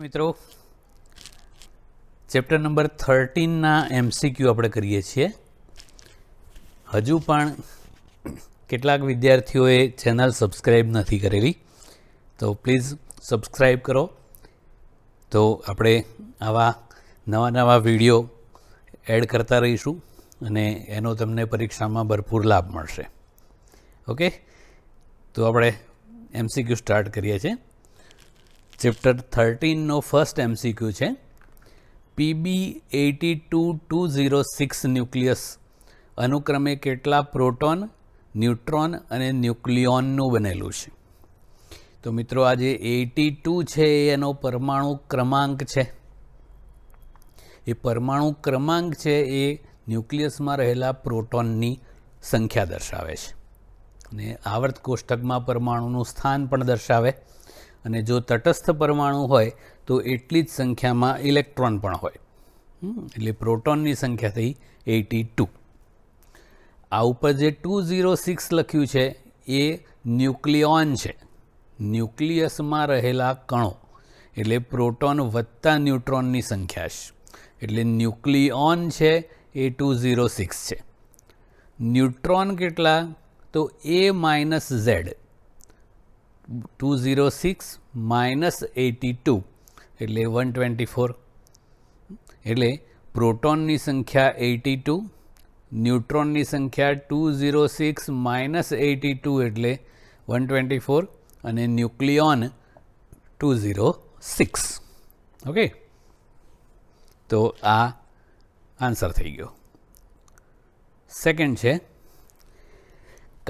મિત્રો chapter number 13ના MCQ આપણે કરીએ છીએ. હજુ પણ કેટલાક વિદ્યાર્થીઓએ ચેનલ સબસ્ક્રાઈબ નથી કરેલી, તો પ્લીઝ સબસ્ક્રાઈબ કરો. તો આપણે આવા નવા વિડીયો એડ કરતા રહીશું અને એનો તમને પરીક્ષામાં ભરપૂર લાભ મળશે. ઓકે, તો આપણે MCQ સ્ટાર્ટ કરીએ છીએ. ચેપ્ટર 13નો ફર્સ્ટ MCQ છે, PB82206 ન્યુક્લિયસ અનુક્રમે કેટલા પ્રોટોન, ન્યુટ્રોન અને ન્યુક્લિયોનનું બનેલું છે. તો મિત્રો આ જે 82 છે એનો પરમાણુ ક્રમાંક છે. એ પરમાણુ ક્રમાંક છે એ ન્યુક્લિયસમાં રહેલા પ્રોટોનની સંખ્યા દર્શાવે છે અને આવર્ત કોષ્ટકમાં પરમાણુનું સ્થાન પણ દર્શાવે. અને જો તટસ્થ પરમાણુ હોય તો એટલી જ સંખ્યામાં ઇલેક્ટ્રોન પણ હોય. એટલે પ્રોટોનની સંખ્યા થઈ 82. આ ઉપર જે 206 લખ્યું છે એ ન્યુક્લિયોન છે, ન્યુક્લિયસમાં રહેલા કણો, એટલે પ્રોટોન વત્તા ન્યુટ્રોનની સંખ્યા છે. એટલે ન્યુક્લિયોન છે એ 206 છે. ન્યુટ્રોન કેટલા? તો A-Z, 206 માઇનસ 82 એટલે 124. એટલે પ્રોટોનની સંખ્યા 82, ન્યુટ્રોનની સંખ્યા 206 માઇનસ 82 એટલે 124 અને ન્યુક્લિયોન 206. ઓકે, તો આ આન્સર થઈ ગયો. સેકન્ડ છે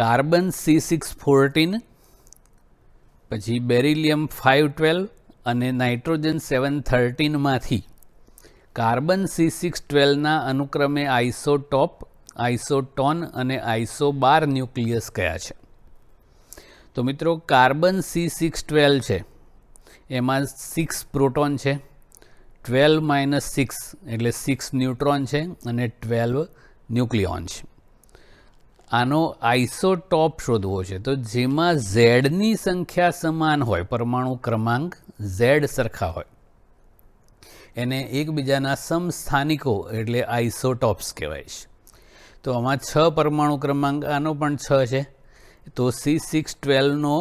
કાર્બન C614, પછી બેરિલિયમ 512 અને નાઇટ્રોજન 713 માંથી કાર્બન C612ના અનુક્રમે આઇસોટોપ, આઇસોટોન અને આઇસોબાર ન્યુક્લિયસ કયા છે? તો મિત્રો કાર્બન C612 છે એમાં 6 પ્રોટોન છે, 12 માઇનસ 6 એટલે 6 ન્યુટ્રોન છે અને 12 ન્યુક્લિયોન છે. આનો આઇસોટોપ શોધવો છે. તો જેમાં ઝેડની સંખ્યા સમાન હોય, પરમાણુ ક્રમાંક ઝેડ સરખા હોય, એને એકબીજાના સમસ્થાનિકો એટલે આઇસોટોપ્સ કહેવાય છે. તો આમાં 6 પરમાણુ ક્રમાંક, આનો પણ 6 છે. તો C612નો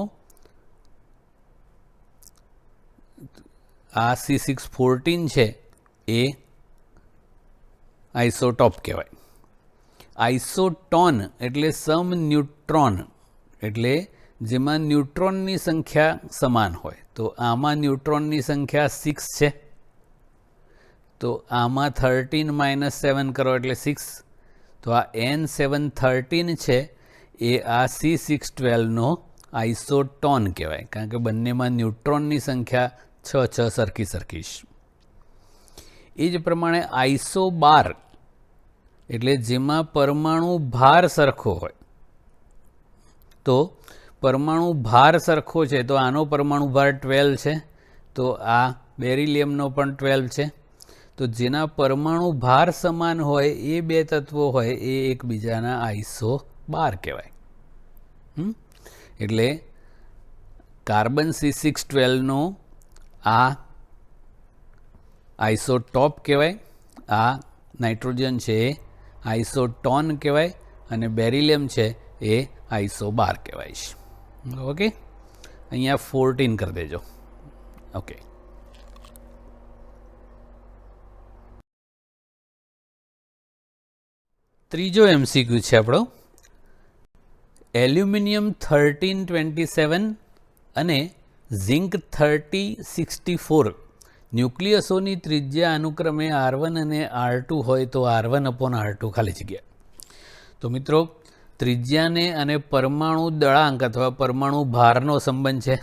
આ C614 છે એ આઇસોટોપ કહેવાય. આઇસોટોન એટલે સમ ન્યુટ્રોન, એટલે જેમાં ન્યુટ્રોનની સંખ્યા સમાન હોય. તો આમાં ન્યુટ્રોનની સંખ્યા 6 છે, તો આમાં 13 માઇનસ 7 કરો એટલે 6. તો આ N713 છે એ આ C612નો આઇસોટોન કહેવાય, કારણ કે બંનેમાં ન્યુટ્રોનની સંખ્યા 6 સરખી છે. એ જ પ્રમાણે આઇસોબાર એટલે જેમાં પરમાણુ ભાર સરખો હોય. તો પરમાણુ ભાર સરખો છે તો આનો પરમાણુ ભાર 12 છે, તો આ બેરિલિયમનો પણ 12 છે. તો જેના પરમાણુ ભાર સમાન હોય એ બે તત્વો હોય એ એકબીજાના આઇસોબાર કહેવાય. એટલે કાર્બન C612નો આ આઇસોટોપ કહેવાય, આ નાઇટ્રોજન છે એ આઇસોટોન કહેવાય અને બેરિલિયમ છે એ આઇસોબાર કહેવાય છે. ઓકે, અહીંયા 14 કરી દેજો. ઓકે, ત્રીજો MCQ છે આપણો, એલ્યુમિનિયમ 1327 અને ઝિંક 3064 ન્યુક્લિયસોની ત્રિજ્યા અનુક્રમે R1 અને R2 હોય તો R1/R2 ખાલી જગ્યા. તો મિત્રો ત્રિજ્યાને અને પરમાણુ દળાંક અથવા પરમાણુ ભારનો સંબંધ છે.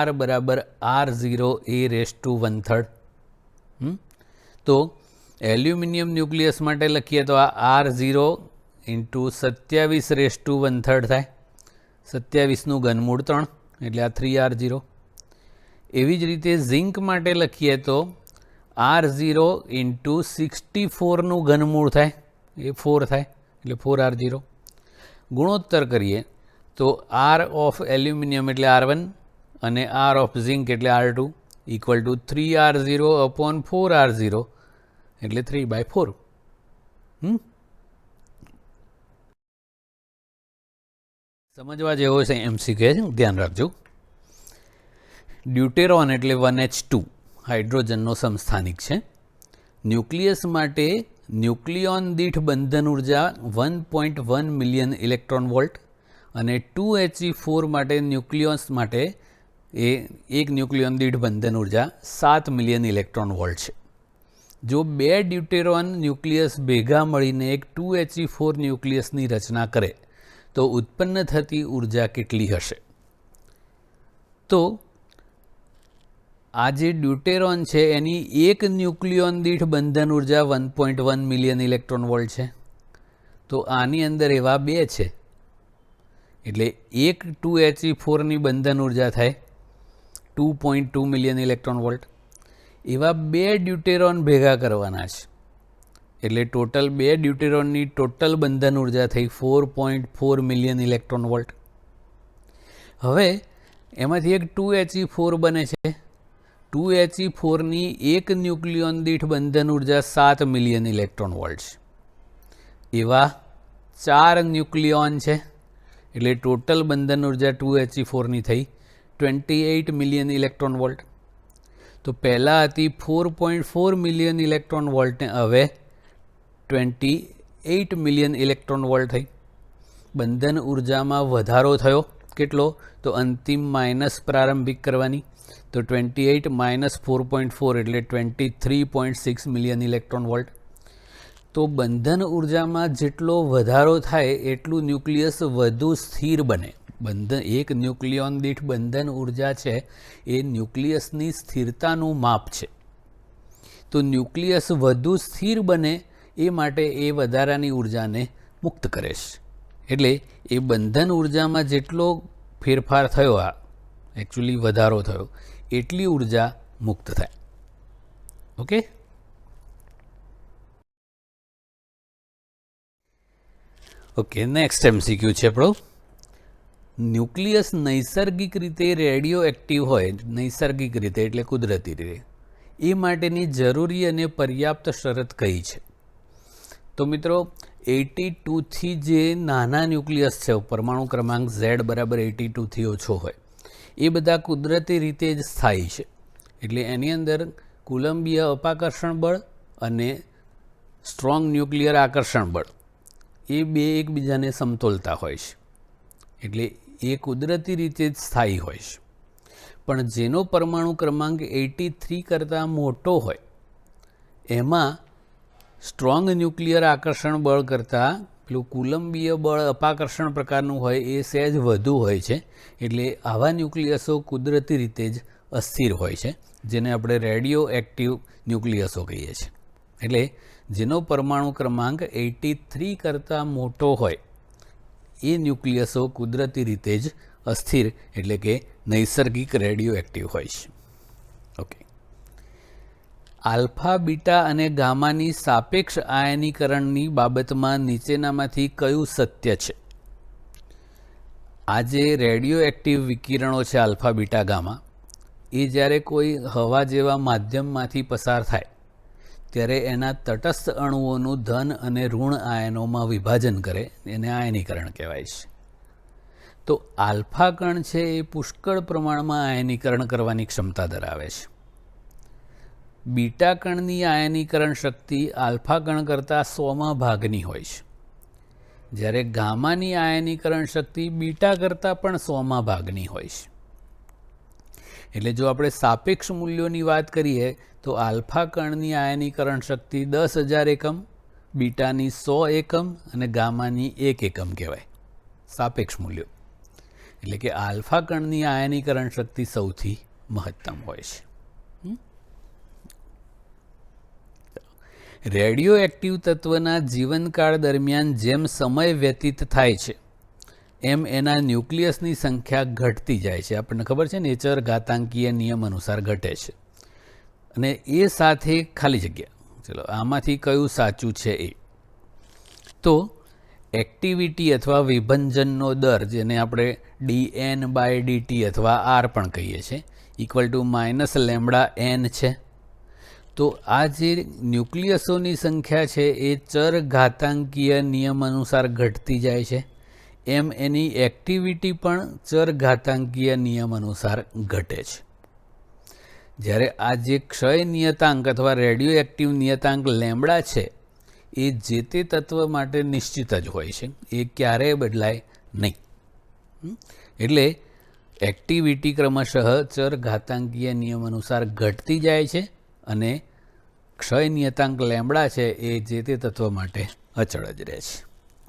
R બરાબર R0a⁻1/3. તો એલ્યુમિનિયમ ન્યુક્લિયસ માટે લખીએ તો આ R0 × 27⁻1/3 થાય. 27નું ઘનમૂળ 3 એટલે આ 3R0. એવી જ રીતે ઝિંક માટે લખીએ તો R0 × 64નું ઘનમૂળ થાય, એ 4 થાય એટલે 4R0. ગુણોત્તર કરીએ તો R ઓફ એલ્યુમિનિયમ એટલે R1 અને R ઓફ ઝિંક એટલે R2. Equal to 3r0 upon 4r0 એટલે 3/4. સમજવા જેવો છે MCQ છે, ધ્યાન રાખજો. ડ્યુટેરોન એટલે 1H2 હાઇડ્રોજનનો સમસ્થાનિક છે. ન્યુક્લિયસ માટે ન્યુક્લિયોન દીઠ બંધન ઉર્જા 1.1 મિલિયન ઇલેક્ટ્રોન વોલ્ટ અને 2He4 માટે ન્યુક્લિયસ માટે એ એક ન્યુક્લિયોન દીઠ બંધન ઉર્જા 7 મિલિયન ઇલેક્ટ્રોન વોલ્ટ છે. જો બે ડ્યુટેરોન ન્યુક્લિયસ ભેગા મળીને એક 2He4 ન્યુક્લિયસની રચના કરે તો ઉત્પન્ન થતી ઉર્જા કેટલી હશે? તો આ જે ડ્યુટેરોન છે એની એક ન્યુક્લિયોન દીઠ બંધન ઉર્જા 1.1 મિલિયન ઇલેક્ટ્રોન વોલ્ટ છે. તો આની અંદર એવા બે છે એટલે એક 2He4ની બંધન ઉર્જા થાય 2.2 મિલિયન ઇલેક્ટ્રોન વોલ્ટ. એવા બે ડ્યુટેરોન ભેગા કરવાના છે એટલે ટોટલ બે ડ્યુટેરોનની ટોટલ બંધન ઉર્જા થઈ 4.4 મિલિયન ઇલેક્ટ્રોન વોલ્ટ. હવે એમાંથી એક 2He4 બને છે. 2He4ની એક ન્યુક્લિયોન દીઠ બંધન ઉર્જા 7 મિલિયન ઇલેક્ટ્રોન વોલ્ટ છે. એવા 4 ન્યુક્લિયોન છે એટલે ટોટલ બંધન ઉર્જા 2He4ની થઈ 28 મિલિયન ઇલેક્ટ્રોન વોલ્ટ. તો પહેલાં હતી 4.4 મિલિયન ઇલેક્ટ્રોન વોલ્ટને હવે 28 મિલિયન ઇલેક્ટ્રોન વોલ્ટ થઈ. બંધન ઉર્જામાં વધારો થયો કેટલો? તો અંતિમ માઇનસ પ્રારંભિક કરવાની. તો 28 માઇનસ 4.4 એટલે 23.6 મિલિયન ઇલેક્ટ્રોન વોલ્ટ. તો બંધન ઉર્જામાં જેટલો વધારો થાય એટલું ન્યુક્લિયસ વધુ સ્થિર બને. એક ન્યુક્લિયોન દીઠ બંધન ઉર્જા છે એ ન્યુક્લિયસની સ્થિરતાનું માપ છે. તો ન્યુક્લિયસ વધુ સ્થિર બને એ માટે એ વધારાની ઉર્જાને મુક્ત કરે છે. એટલે એ બંધન ઉર્જામાં જેટલો ફેરફાર થયો, આ એકચ્યુઅલી વધારો થયો, એટલી ઉર્જા મુક્ત થાય. ઓકે. ઓકે, નેક્સ્ટ MCQ છે આપણો. ન્યુક્લિયસ નૈસર્ગિક રીતે રેડિયો એક્ટિવ હોય, નૈસર્ગિક રીતે એટલે કુદરતી રીતે, એ માટેની જરૂરી અને પર્યાપ્ત શરત કઈ છે? તો મિત્રો 82થી જે નાના ન્યુક્લિયસ છે, પરમાણુ ક્રમાંક Z બરાબર 82થી ઓછો હોય, એ બધા કુદરતી રીતે જ સ્થાયી છે. એટલે એની અંદર કુલંબીય અપાકર્ષણ બળ અને સ્ટ્રોંગ ન્યુક્લિયર આકર્ષણ બળ એ બે એકબીજાને સમતોલતા હોય છે. એટલે એ કુદરતી રીતે જ સ્થાયી હોય છે. પણ જેનો પરમાણુ ક્રમાંક 83 કરતાં મોટો હોય એમાં સ્ટ્રોંગ ન્યુક્લિયર આકર્ષણ બળ કરતાં પેલું કુલંબીય બળ અપાકર્ષણ પ્રકારનું હોય એ સહેજ વધુ હોય છે. એટલે આવા ન્યુક્લિયસો કુદરતી રીતે જ અસ્થિર હોય છે, જેને આપણે રેડિયો એક્ટિવ ન્યુક્લિયસો કહીએ છીએ. એટલે જેનો પરમાણુ ક્રમાંક 83 કરતાં મોટો હોય એ ન્યુક્લિયસો કુદરતી રીતે જ અસ્થિર એટલે કે નૈસર્ગિક રેડિયો એક્ટિવ હોય છે. ઓકે. આલ્ફા, બીટા અને ગામાની સાપેક્ષ આયનીકરણની બાબતમાં નીચેનામાંથી કયું સત્ય છે? આ જે રેડિયો એક્ટિવ વિકિરણો છે આલ્ફા, બીટા, ગામા, એ જ્યારે કોઈ હવા જેવા માધ્યમમાંથી પસાર થાય ત્યારે એના તટસ્થ અણુઓનું ધન અને ઋણ આયનોમાં વિભાજન કરે, એને આયનીકરણ કહેવાય છે. તો આલ્ફા કણ છે એ પુષ્કળ પ્રમાણમાં આયનીકરણ કરવાની ક્ષમતા ધરાવે છે. બીટા કણની આયનીકરણ શક્તિ આલ્ફા કણ કરતાં 100માં ભાગની હોય છે, જ્યારે ગામાની આયનીકરણ શક્તિ બીટા કરતાં પણ 100માં ભાગની હોય છે. એટલે જો આપણે સાપેક્ષ મૂલ્યોની વાત કરીએ તો આલ્ફા કણની આયનીકરણ શક્તિ 10,000 એકમ, બીટાની 100 એકમ અને ગામાની 1 એકમ કહેવાય સાપેક્ષ મૂલ્યો. એટલે કે આલ્ફા કણની આયનીકરણ શક્તિ સૌથી મહત્તમ હોય છે. રેડિયો એક્ટિવ તત્વના જીવનકાળ દરમિયાન જેમ સમય વ્યતીત થાય છે એમ એના ન્યુક્લિયસની સંખ્યા ઘટતી જાય છે. આપણને ખબર છે, નેચર ઘાતાંકીય નિયમ અનુસાર ઘટે છે. અને એ સાથે ખાલી જગ્યા, ચલો આમાંથી કયું સાચું છે? એ તો એક્ટિવિટી અથવા વિભંજનનો દર, જેને આપણે dN/dt અથવા R પણ કહીએ છીએ, ઇક્વલ ટુ -λn છે. તો આ જે ન્યુક્લિયસોની સંખ્યા છે એ ચર ઘાતાંકીય નિયમ અનુસાર ઘટતી જાય છે, એમ એની એક્ટિવિટી પણ ચર ઘાતાંકીય નિયમ અનુસાર ઘટે છે. જ્યારે આ જે ક્ષય નિયતાંક અથવા રેડિયો એક્ટિવ નિયતાંક લેમ્બડા છે એ જે તે તત્વ માટે નિશ્ચિત જ હોય છે, એ ક્યારેય બદલાય નહીં. એટલે એક્ટિવિટી ક્રમશઃ ચર ઘાતાંકીય નિયમ અનુસાર ઘટતી જાય છે અને ક્ષય નિયતાંક લેમ્બડા છે એ જે તે તત્વ માટે અચળ જ રહે છે.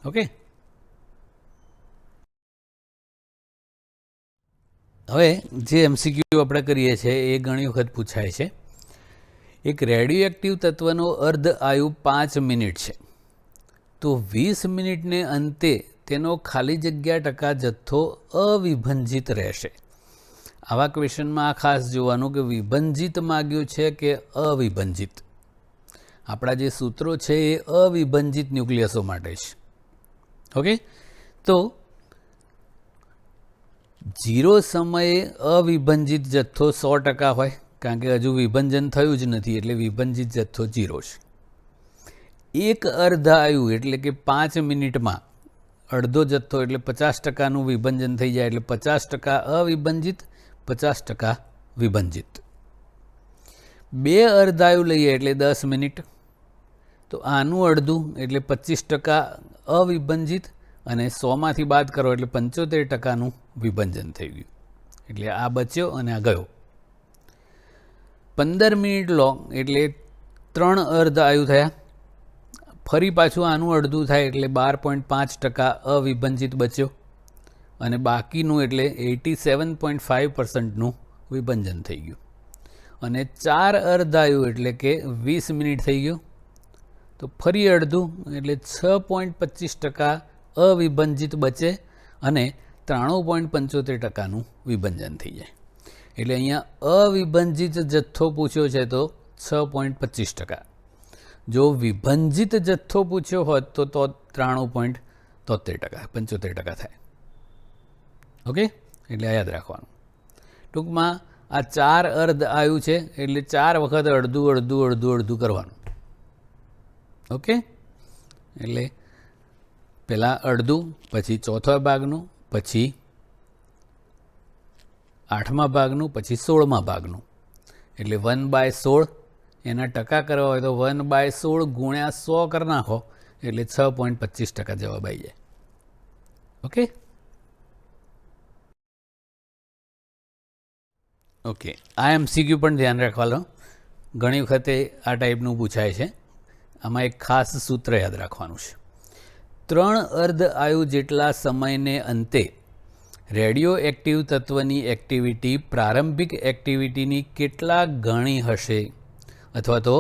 ઓકે, હવે જે એમસીક્યુ આપણે કરીએ છીએ એ ઘણી વખત પૂછાય છે. એક રેડિયો એક્ટિવ તત્વનો અર્ધ આયુ 5 મિનિટ છે, તો 20 મિનિટને અંતે તેનો ખાલી જગ્યા ટકા જથ્થો અવિભંજિત રહેશે. આવા ક્વેશ્ચનમાં આ ખાસ જોવાનું કે વિભંજિત માગ્યું છે કે અવિભંજિત. આપણા જે સૂત્રો છે એ અવિભંજિત ન્યુક્લિયસો માટે છે. ઓકે, તો 0 સમયે અવિભંજિત જથ્થો 100% હોય, કારણ કે હજુ વિભંજન થયું જ નથી, એટલે વિભંજિત જથ્થો 0 છે. એક અર્ધ આયુ એટલે કે 5 મિનિટમાં અડધો જથ્થો એટલે 50%નું વિભંજન થઈ જાય, એટલે 50% અવિભંજિત, 50% વિભંજિત. 2 અર્ધાયુ લઈએ એટલે 10 મિનિટ, તો આનું અડધું એટલે 25% અવિભંજિત અને 100માંથી બાદ કરો એટલે 75%નું વિભંજન થઈ ગયું. એટલે આ બચ્યો અને આ ગયો. 15 મિનિટ લો એટલે 3 અર્ધ આયુ થયા, ફરી પાછું આનું અડધું થાય એટલે 12.5% અવિભંજિત બચ્યો અને બાકીનું એટલે 87.5%નું વિભંજન થઈ ગયું. અને 4 અર્ધ આયુ એટલે કે 20 મિનિટ થઈ ગયું, તો ફરી અડધું એટલે 6.25% અવિભંજિત બચે અને 93.75%નું વિભંજન થઈ જાય. એટલે અહીંયા અવિભંજિત જથ્થો પૂછ્યો છે તો 6.25%. જો વિભંજિત જથ્થો પૂછ્યો હોત તો 93.75% થાય. ઓકે, એટલે યાદ રાખવાનું. ટૂંકમાં આ 4 અર્ધ આયુ છે એટલે 4 વખત અડધું અડધું અડધું અડધું કરવાનું. ઓકે, એટલે પહેલાં અડધું, પછી ચોથા ભાગનું, પછી 8મા ભાગનું, પછી 16મા ભાગનું. એટલે 1/16 એના ટકા કરવા હોય તો 1/16 ગુણ્યા 100 કરી નાખો એટલે 6.25% જવાબ આવી જાય. ઓકે, ઓકે, આ એમસીક્યુ પણ ધ્યાન રાખવાનું. ઘણી વખતે આ ટાઈપનું પૂછાય છે. આમાં એક ખાસ સૂત્ર યાદ રાખવાનું છે. 3 અર્ધ આયુ જેટલા સમયને અંતે રેડિયો એક્ટિવ તત્વની એક્ટિવિટી પ્રારંભિક એક્ટિવિટીની કેટલા ગણી હશે, અથવા તો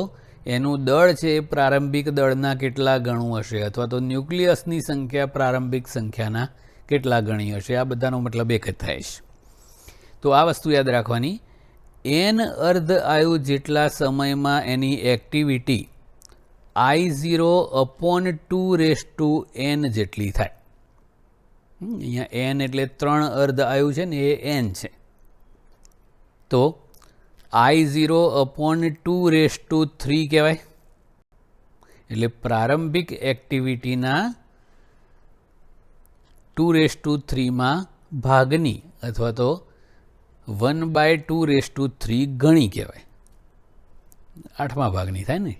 એનું દળ છે એ પ્રારંભિક દળના કેટલા ગણું હશે, અથવા તો ન્યુક્લિયસની સંખ્યા પ્રારંભિક સંખ્યાના કેટલા ગણી હશે. આ બધાનો મતલબ એક જ થાય છે. તો આ વસ્તુ યાદ રાખવાની. n અર્ધ આયુ જેટલા સમયમાં એની એક્ટિવિટી I0/2n જેટલી થાય. અહીંયા n એટલે 3 અર્ધ આયુ છે ને, એ n છે. તો I0/2 કહેવાય. એટલે પ્રારંભિક એક્ટિવિટીના 2/3 ભાગની અથવા તો 1/2 ગણી કહેવાય. 8મા ભાગની થાય ને.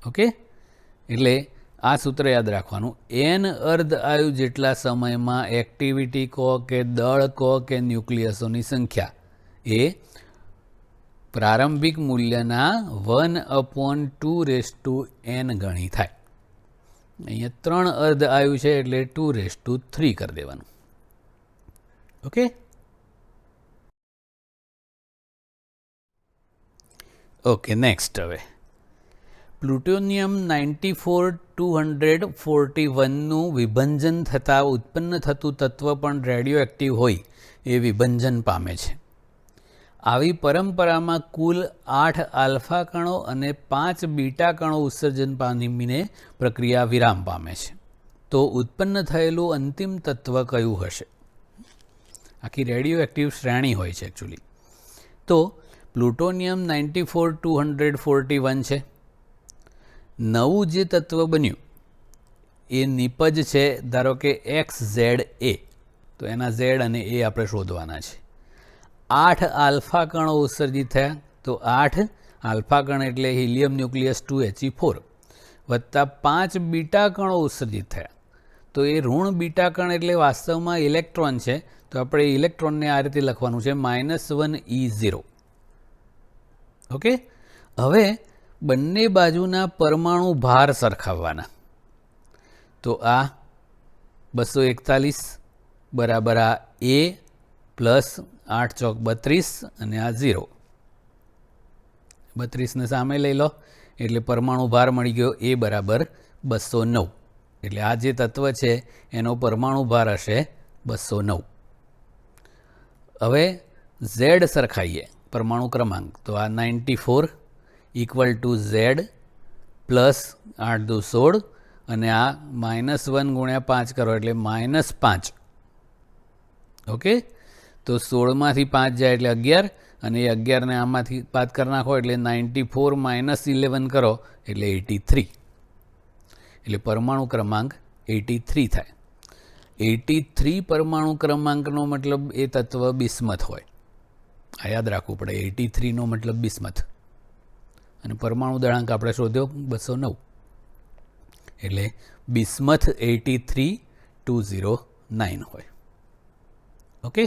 ઓકે, એટલે આ સૂત્ર યાદ રાખવાનું. n અર્ધ આયુ જેટલા સમયમાં એક્ટિવિટી કહો કે દળ કહો કે ન્યુક્લિયસોની સંખ્યા એ પ્રારંભિક મૂલ્યના 1/2n ગણી થાય. અહીંયા 3 અર્ધ આયુ છે એટલે 2/3 કરી દેવાનું. Okay, okay, next. હવે પ્લુટોનિયમ 94-241નું વિભંજન થતાં ઉત્પન્ન થતું તત્વ પણ રેડિયો એક્ટિવ હોય એ વિભંજન પામે છે. આવી પરંપરામાં કુલ 8 આલ્ફા કણો અને 5 બીટા કણો ઉત્સર્જન પામીને પ્રક્રિયા વિરામ પામે છે. તો ઉત્પન્ન થયેલું અંતિમ તત્વ કયું હશે? આખી રેડિયો એક્ટિવ શ્રેણી હોય છે એકચ્યુઅલી. તો પ્લુટોનિયમ 94-241 છે. નવું જે તત્વ બન્યું એ નિપજ છે, ધારો કે XZA, તો એના Z અને A આપણે શોધવાના છે. 8 આલ્ફા કણો ઉત્સર્જિત થયા, તો 8 આલ્ફા કણ એટલે હિલિયમ ન્યુક્લિયસ 2He4 વત્તા 5 બીટા કણો ઉત્સર્જિત થયા, તો એ ઋણ બીટા કણ એટલે વાસ્તવમાં ઇલેક્ટ્રોન છે. તો આપણે ઇલેક્ટ્રોનને આ રીતે લખવાનું છે -1E0. ઓકે, હવે બંને બાજુના પરમાણુ ભાર સરખાવવાના. તો આ 241 બરાબર આ A પ્લસ 8 ચોક 32 અને આ 0. 32ને સામે લઈ લો એટલે પરમાણુ ભાર મળી ગયો A બરાબર 209. એટલે આ જે તત્વ છે એનો પરમાણુ ભાર હશે 209. હવે Z સરખાઈએ પરમાણુ ક્રમાંક, તો આ 94 ઇક્વલ ટુ Z પ્લસ 8 દુ 16 અને આ -1 ગુણ્યા 5 કરો એટલે -5. ઓકે, તો 16માંથી 5 જાય એટલે 11 અને એ 11ને આમાંથી બાદ કરી નાખો એટલે 94 - 11 કરો એટલે 83. એટલે પરમાણુ ક્રમાંક 83 થાય. 83 પરમાણુ ક્રમાંકનો મતલબ એ તત્વ બિસ્મથ હોય. આ યાદ રાખવું પડે. 83નો મતલબ બિસ્મથ. અને પરમાણુ દળાંક આપણે શોધ્યો 209. એટલે બિસ્મથ 83209 હોય. Okay,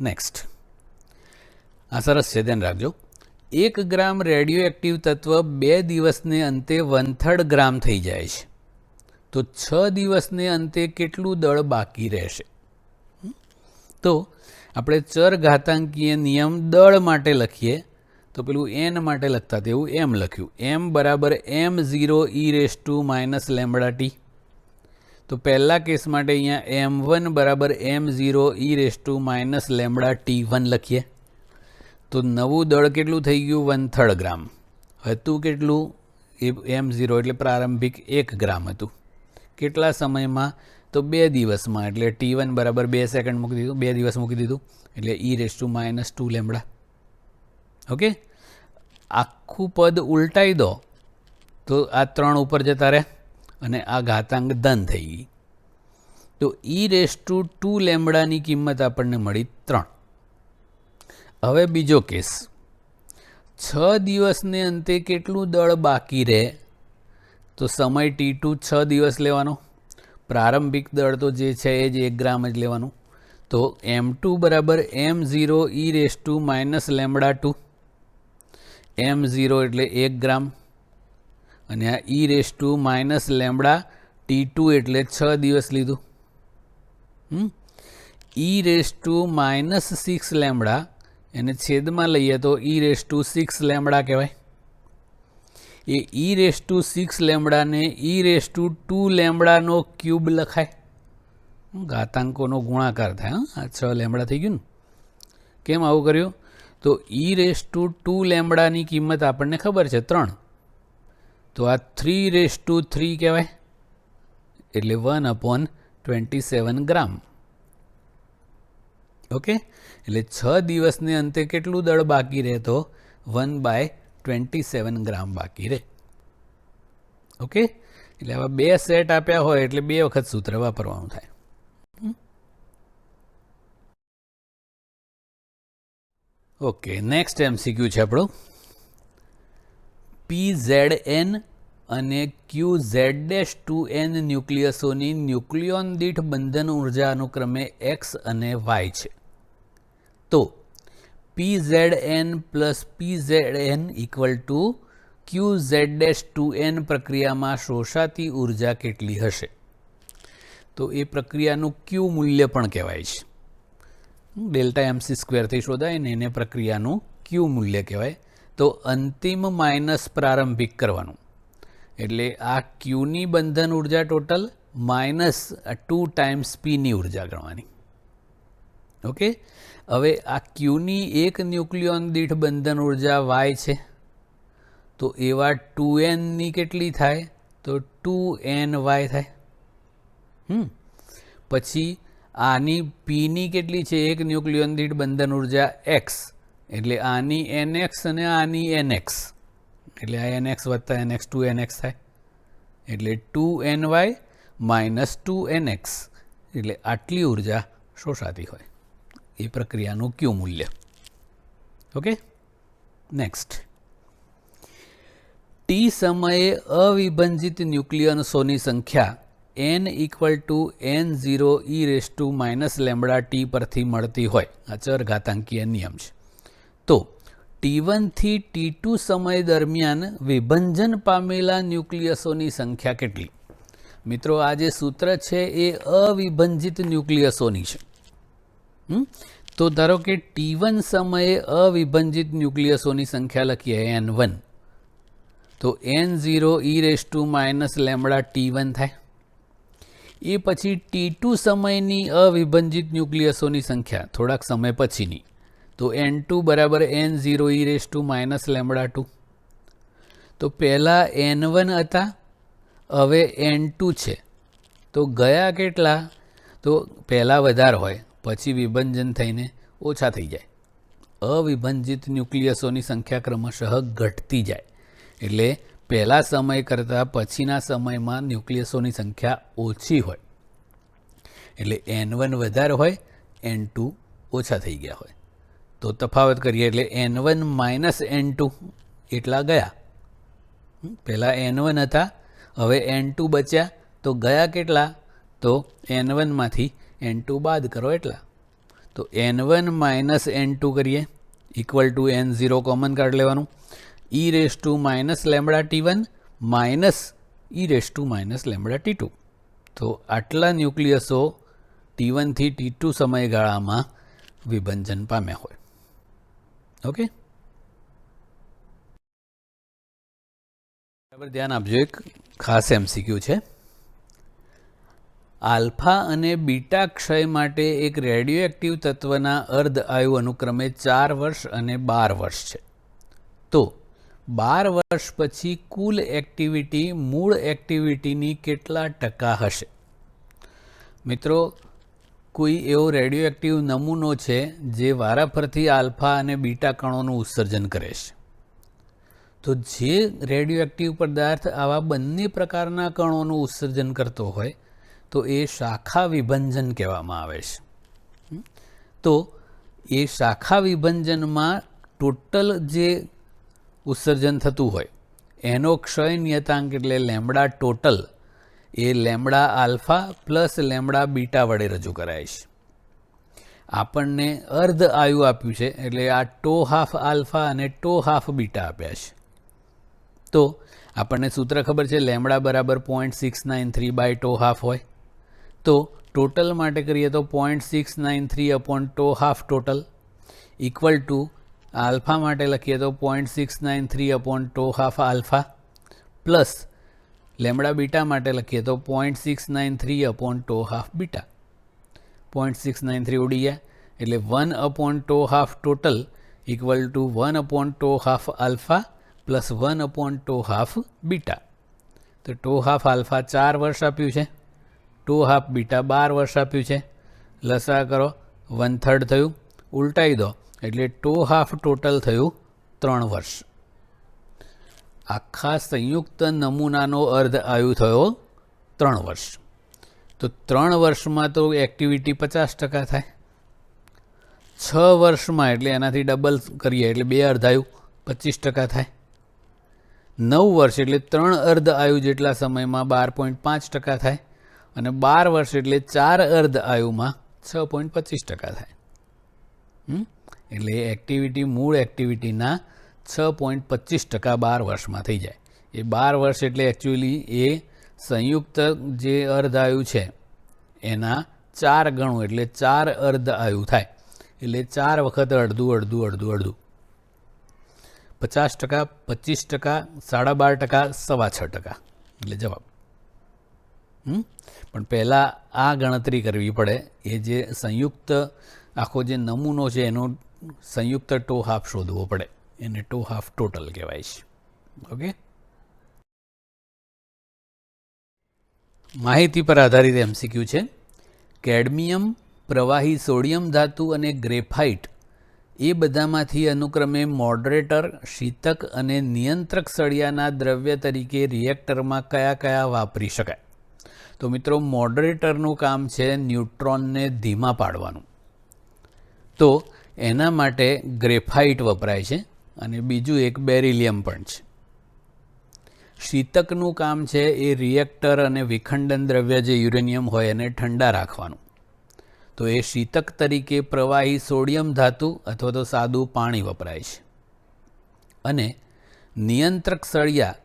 next. આ સરસ છે, ધ્યાન રાખજો. 1 ગ્રામ રેડિયો એક્ટિવ તત્વ 2 દિવસને અંતે 1/3 ગ્રામ થઈ જાય છે, તો 6 દિવસને અંતે કેટલું દળ બાકી રહેશે? તો આપણે ચર ઘાતાંકીય નિયમ દળ માટે લખીએ તો પેલું n માટે લખતા તેવું m લખ્યું. m બરાબર m0 e raise to minus lambda t. તો પહેલા કેસ માટે અહીંયા m1 બરાબર m0 e raise to minus lambda t1 લખીએ. તો નવું દળ કેટલું થઈ ગયું? 1/3 ગ્રામ. હતું કેટલું? એ m0 એટલે પ્રારંભિક 1 ગ્રામ હતું. કેટલા સમયમાં? તો 2 દિવસમાં. એટલે t1 બરાબર 2 સેકન્ડ મૂકી દીધું, 2 દિવસ મૂકી દીધું એટલે e raise to -2 lambda. Okay, આખું પદ ઉલટાઈ દો તો આ 3 ઉપર જતા રહે અને આ ઘાતાંક ધન થઈ ગઈ. તો e રેઝ ટુ 2 લેમ્બડાની કિંમત આપણને મળી 3. હવે બીજો કેસ, 6 દિવસને અંતે કેટલું દળ બાકી રહે? તો સમય t2 6 દિવસ લેવાનો. પ્રારંભિક દળ તો જે છે એ જ 1 ગ્રામ જ લેવાનું. તો m2 બરાબર m0 e raise to minus lambda 2. m0 એટલે 1 ગ્રામ અને આ e raise to minus lambda t2 એટલે 6 દિવસ લીધું. e રેઝ ટુ -6 લેમ્બડા એને છેદમાં લઈએ તો e રેઝ ટુ 6 લેમ્બડા કહેવાય. એ e રેઝ ટુ 6 લેમ્બડાને e રેઝ ટુ 2 લેમ્બડાનો ક્યુબ લખાય. ઘાતાંકોનો ગુણાકાર થાય. આ 6 લેમ્બડા થઈ ગયું ને. કેમ આવું કર્યું? તો e રેઝ ટુ 2 લેમ્બડાની કિંમત આપણને ખબર છે 3. તો આ 3 રેઝ ટુ 3 કહેવાય એટલે 1/27 ગ્રામ. ઓકે, એટલે 6 દિવસને અંતે કેટલું દળ બાકી રહે? તો 1/27 ગ્રામ બાકી રહે. ઓકે, એટલે આવા 2 સેટ આપ્યા હોય એટલે 2 વખત સૂત્ર વાપરવાનું થાય. ઓકે, નેક્સ્ટ MCQ છે આપણો. PZN અને QZ'2N ન્યુક્લિયસોની ન્યુક્લિયોન દીઠ બંધન ઉર્જા અનુક્રમે x અને y છે. તો PZN plus PZN equal to QZ'2N પ્રક્રિયામાં શોષાતી ઉર્જા કેટલી હશે? તો એ પ્રક્રિયાનું Q મૂલ્ય પણ કહેવાય છે. ડેલ્ટા mc² થી શોધાય ને એને પ્રક્રિયાનું Q મૂલ્ય કહેવાય. તો અંતિમ માઇનસ પ્રારંભિક કરવાનું એટલે આ Qની બંધન ઉર્જા ટોટલ માઇનસ 2 ટાઈમ્સ Pની ઉર્જા ગણવાની. ઓકે, હવે આ Qની એક ન્યુક્લિયોન દીઠ બંધન ઉર્જા y છે, તો એવા 2Nની કેટલી થાય? તો 2ny થાય. પછી આની પીની કેટલી છે, એક ન્યુક્લિયોન દીઠ બંધન ઉર્જા x, એટલે આની nx અને આની nx, એટલે આ nx વત્તા nx 2nx થાય, એટલે 2ny માઇનસ 2nx, એટલે આટલી ઉર્જા શોષાતી હોય એ પ્રક્રિયાનું ક્યુ મૂલ્ય. Okay, next. ટી સમયે અવિભંજિત ન્યુક્લિયન્સોની સંખ્યા n equal to n0 e raise to minus lambda T પરથી મળતી હોય, આ ચરઘાતાંકીય નિયમ છે. તો T1 થી T2 સમય દરમિયાન વિભંજન પામેલા ન્યુક્લિયસોની સંખ્યા કેટલી? મિત્રો, આ જે સૂત્ર છે એ અવિભંજિત ન્યુક્લિયસોની છે. તો ધારો કે T1 સમયે અવિભંજિત ન્યુક્લિયસોની સંખ્યા લખીએ n1, તો n0 e raise to minus lambda T1 થાય. એ પછી T2 સમયની અવિભંજિત ન્યુક્લિયસોની સંખ્યા થોડાક સમય પછીની, તો n2 બરાબર n0 e raise to minus lambda 2. તો પહેલાં n1 હતા, હવે n2 છે, તો ગયા કેટલા? તો પહેલાં વધારે હોય, પછી વિભંજન થઈને ઓછા થઈ જાય. અવિભંજિત ન્યુક્લિયસોની સંખ્યા ક્રમશઃ ઘટતી જાય, એટલે પહેલા સમય કરતાં પછીના સમયમાં ન્યુક્લિયસોની સંખ્યા ઓછી હોય, એટલે n1 વધારે હોય, n2 ઓછા થઈ ગયા હોય. તો તફાવત કરીએ એટલે n1 માઇનસ n2 એટલા ગયા. પહેલાં n1 હતા, હવે n2 બચ્યા, તો ગયા કેટલા? તો n1 માંથી n2 બાદ કરો એટલા. તો n1 માઇનસ n2 કરીએ ઇક્વલ ટુ n0 કોમન કાઢી લેવાનું, e raise to minus lambda T1 minus e raise to minus lambda T2. તો આટલા ન્યુક્લિયસો T1 થી T2 સમયગાળામાં વિભંજન પામ્યા હોય. ઓકે, બરાબર ધ્યાન આપજો. એક ખાસ MCQ છે. આલ્ફા અને બીટા ક્ષય માટે એક રેડિયો એક્ટિવ તત્વના અર્ધ આયુ અનુક્રમે 4 વર્ષ અને 12 વર્ષ છે. તો 12 વર્ષ પછી કુલ એક્ટિવિટી મૂળ એક્ટિવિટીની કેટલા ટકા હશે? મિત્રો, કોઈ એવો રેડિયો એક્ટિવ નમૂનો છે જે વારાફરતી આલ્ફા અને બીટા કણોનું ઉત્સર્જન કરે છે. તો જે રેડિયો એક્ટિવ પદાર્થ આવા બંને પ્રકારના કણોનું ઉત્સર્જન કરતો હોય તો એ શાખા વિભંજન કહેવામાં આવે છે. તો એ શાખા વિભંજનમાં ટોટલ જે ઉત્સર્જન થતું હોય એનો ક્ષય નિયતાંક એટલે લેમ્બડા ટોટલ એ lambda alpha plus lambda beta વડે રજૂ કરાય છે. આપણને અર્ધ આયુ આપ્યું છે, એટલે આ ટો હાફ આલ્ફા અને ટો હાફ બીટા આપ્યા છે. તો આપણને સૂત્ર ખબર છે, લેમ્બડા બરાબર 0.693 બાય ટો હાફ હોય. તો ટોટલ માટે કરીએ તો 0.693 upon tau half total equal to alpha માટે લખીએ તો 0.693 upon tau half alpha plus lambda beta માટે લખીએ તો 0.693 અપોન ટો હાફ બીટા. 0.693 ઉડી ગયા, એટલે 1 upon tau half total equal two 1 upon tau half alpha plus 1 upon tau half beta. તો ટો હાફ આલ્ફા 4 વર્ષ આપ્યું છે, ટો હાફ બીટા 12 વર્ષ આપ્યું છે. લસા કરો, 1/3 થયું, ઉલટાઈ દો એટલે ટો હાફ ટોટલ થયું 3 વર્ષ. આખા સંયુક્ત નમૂનાનો અર્ધ આયુ થયો 3 વર્ષ. તો 3 વર્ષમાં તો એક્ટિવિટી 50% થાય. 6 વર્ષમાં એટલે એનાથી ડબલ કરીએ એટલે 2 અર્ધ આયુ 25% થાય. 9 વર્ષ એટલે 3 અર્ધ આયુ જેટલા સમયમાં 12.5% થાય. અને 12 વર્ષ એટલે 4 અર્ધ આયુમાં 6.25% થાય. એટલે એક્ટિવિટી મૂળ એક્ટિવિટીના 6.25% 12 વર્ષમાં થઈ જાય. એ 12 વર્ષ એટલે એકચ્યુઅલી એ સંયુક્ત જે અર્ધ આયુ છે એના 4 ગણું, એટલે 4 અર્ધ આયુ થાય. એટલે 4 વખત અડધું અડધું અડધું અડધું 50%, 25%, 12.5%, 6.25%. એટલે જવાબ. પણ પહેલાં આ ગણતરી કરવી પડે. એ જે સંયુક્ત આખો જે નમૂનો છે એનો સંયુક્ત ટો હાફ શોધવો પડે, એને ટો હાફ ટોટલ કહેવાય છે. ઓકે. માહિતી પર આધારિત MCQ છે. કેડમિયમ, પ્રવાહી સોડિયમ ધાતુ અને ગ્રેફાઇટ એ બધામાંથી અનુક્રમે મોડરેટર, શીતક અને નિયંત્રક સળિયાના દ્રવ્ય તરીકે રિએક્ટરમાં કયા કયા વાપરી શકાય? તો મિત્રો મોડરેટરનું કામ છે ન્યુટ્રોનને ધીમા પાડવાનું. તો એના માટે ગ્રેફાઇટ વપરાય છે અને બીજું એક બેરિલિયમ પણ છે. શીતકનું કામ છે એ રિએક્ટર અને વિખંડન દ્રવ્ય જે યુરેનિયમ હોય એને ઠંડા રાખવાનું. તો એ શીતક તરીકે પ્રવાહી સોડિયમ ધાતુ અથવા તો સાદું પાણી વપરાય છે. અને નિયંત્રક સળિયા